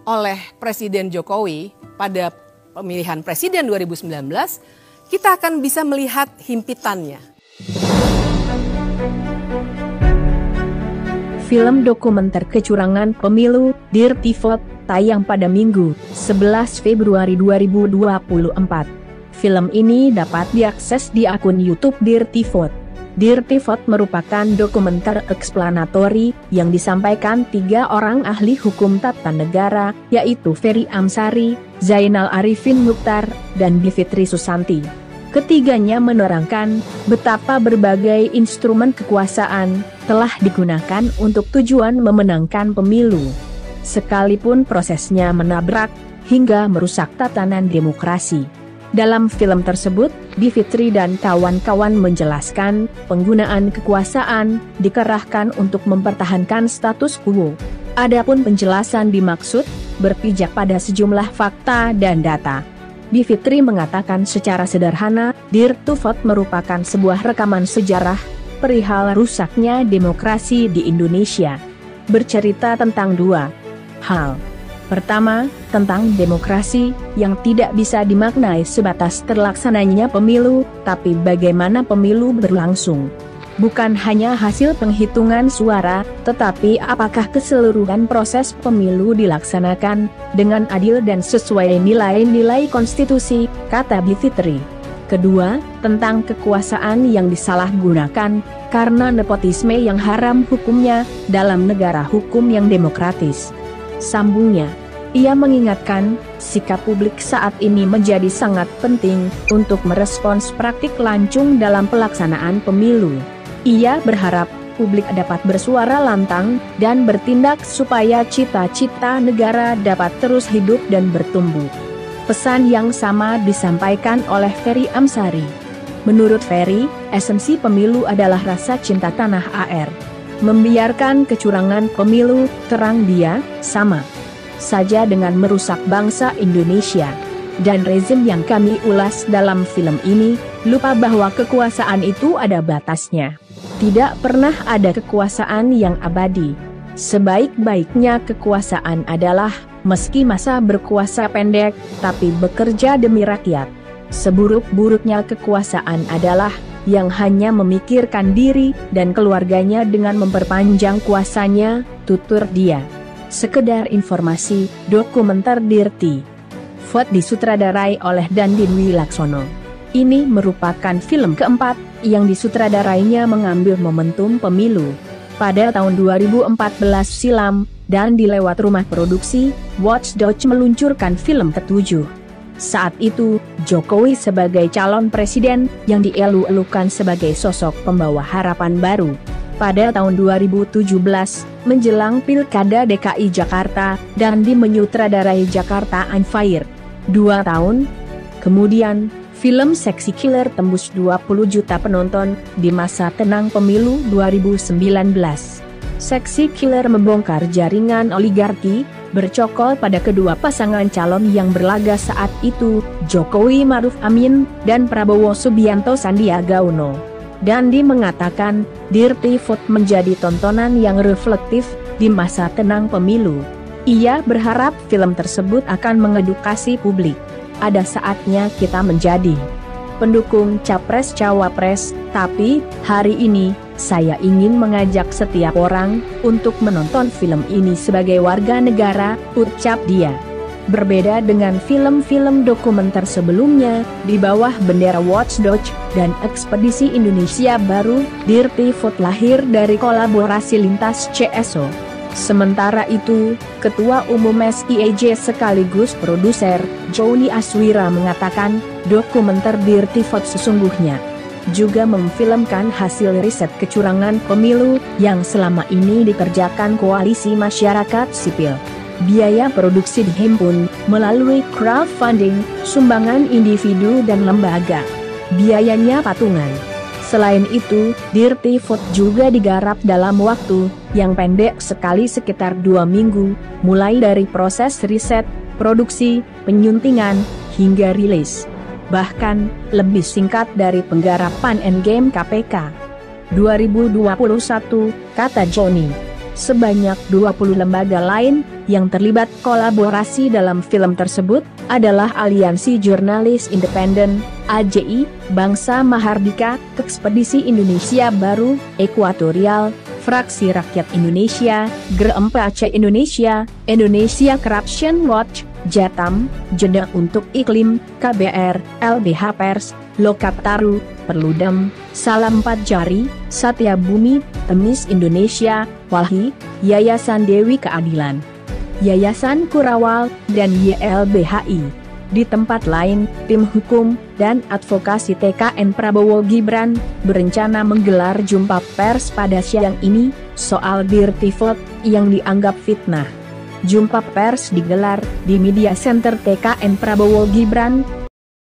oleh Presiden Jokowi pada pemilihan presiden 2019, kita akan bisa melihat himpitannya. Film dokumenter kecurangan pemilu, Dirty Vote, tayang pada Minggu, 11 Februari 2024. Film ini dapat diakses di akun YouTube Dirty Vote. Dirty Vote merupakan dokumenter eksplanatori yang disampaikan 3 orang ahli hukum tata negara, yaitu Ferry Amsari, Zainal Arifin Mukhtar, dan Bivitri Susanti. Ketiganya menerangkan betapa berbagai instrumen kekuasaan telah digunakan untuk tujuan memenangkan pemilu, sekalipun prosesnya menabrak hingga merusak tatanan demokrasi. Dalam film tersebut, Bivitri dan kawan-kawan menjelaskan penggunaan kekuasaan dikerahkan untuk mempertahankan status quo. Adapun penjelasan dimaksud berpijak pada sejumlah fakta dan data. Bivitri mengatakan secara sederhana, Dirty Vote merupakan sebuah rekaman sejarah perihal rusaknya demokrasi di Indonesia. Bercerita tentang 2 hal. Pertama, tentang demokrasi yang tidak bisa dimaknai sebatas terlaksananya pemilu, tapi bagaimana pemilu berlangsung. Bukan hanya hasil penghitungan suara, tetapi apakah keseluruhan proses pemilu dilaksanakan dengan adil dan sesuai nilai-nilai konstitusi, kata Bivitri. Kedua, tentang kekuasaan yang disalahgunakan karena nepotisme yang haram hukumnya dalam negara hukum yang demokratis. Sambungnya, ia mengingatkan, sikap publik saat ini menjadi sangat penting untuk merespons praktik lancung dalam pelaksanaan pemilu. Ia berharap publik dapat bersuara lantang dan bertindak supaya cita-cita negara dapat terus hidup dan bertumbuh. Pesan yang sama disampaikan oleh Ferry Amsari. Menurut Ferry, esensi pemilu adalah rasa cinta tanah air. Membiarkan kecurangan pemilu, terang dia, sama saja dengan merusak bangsa Indonesia. Dan rezim yang kami ulas dalam film ini, lupa bahwa kekuasaan itu ada batasnya. Tidak pernah ada kekuasaan yang abadi. Sebaik-baiknya kekuasaan adalah, meski masa berkuasa pendek, tapi bekerja demi rakyat. Seburuk-buruknya kekuasaan adalah, yang hanya memikirkan diri dan keluarganya dengan memperpanjang kuasanya, tutur dia. Sekedar informasi, dokumenter Dirty Vote disutradarai oleh Dandin Wilaksono. Ini merupakan film keempat yang disutradarainya mengambil momentum pemilu. Pada tahun 2014 silam, dan di lewat rumah produksi, Watchdog meluncurkan film ke-7. Saat itu, Jokowi sebagai calon presiden yang dielu-elukan sebagai sosok pembawa harapan baru. Pada tahun 2017, menjelang Pilkada DKI Jakarta, Dandi menyutradarai Jakarta on Fire. 2 tahun kemudian, film Seksi Killer tembus 20 juta penonton di masa tenang pemilu 2019. Seksi Killer membongkar jaringan oligarki, bercokol pada kedua pasangan calon yang berlaga saat itu, Jokowi Maruf Amin, dan Prabowo Subianto Sandiaga Uno. Dandi mengatakan, Dirty Vote menjadi tontonan yang reflektif di masa tenang pemilu. Ia berharap film tersebut akan mengedukasi publik. Ada saatnya kita menjadi pendukung Capres-Cawapres, tapi hari ini, saya ingin mengajak setiap orang untuk menonton film ini sebagai warga negara, ucap dia. Berbeda dengan film-film dokumenter sebelumnya, di bawah bendera Watchdog dan Ekspedisi Indonesia Baru, Dirty Vote lahir dari kolaborasi lintas CSO. Sementara itu, Ketua Umum SIEJ sekaligus produser, Joni Aswira mengatakan, dokumenter Dirty Vote sesungguhnya juga memfilmkan hasil riset kecurangan pemilu yang selama ini dikerjakan koalisi masyarakat sipil. Biaya produksi dihimpun melalui crowdfunding, sumbangan individu dan lembaga. Biayanya patungan. Selain itu, Dirty Vote juga digarap dalam waktu yang pendek sekali sekitar 2 minggu, mulai dari proses riset, produksi, penyuntingan, hingga rilis. Bahkan, lebih singkat dari penggarapan Endgame KPK 2021, kata Joni. Sebanyak 20 lembaga lain yang terlibat kolaborasi dalam film tersebut adalah Aliansi Jurnalis Independen, AJI, Bangsa Mahardika, Ekspedisi Indonesia Baru, Ekuatorial, Fraksi Rakyat Indonesia, GREM Aceh Indonesia, Indonesia Corruption Watch, Jatam, Jeda Untuk Iklim, KBR, LBH Pers, Lokataru, Perludem, Salam Empat Jari, Satya Bumi, Temis Indonesia, Walhi, Yayasan Dewi Keadilan, Yayasan Kurawal, dan YLBHI. Di tempat lain, tim hukum dan advokasi TKN Prabowo Gibran berencana menggelar jumpa pers pada siang ini soal Dirty Vote yang dianggap fitnah. Jumpa pers digelar di Media Center TKN Prabowo Gibran,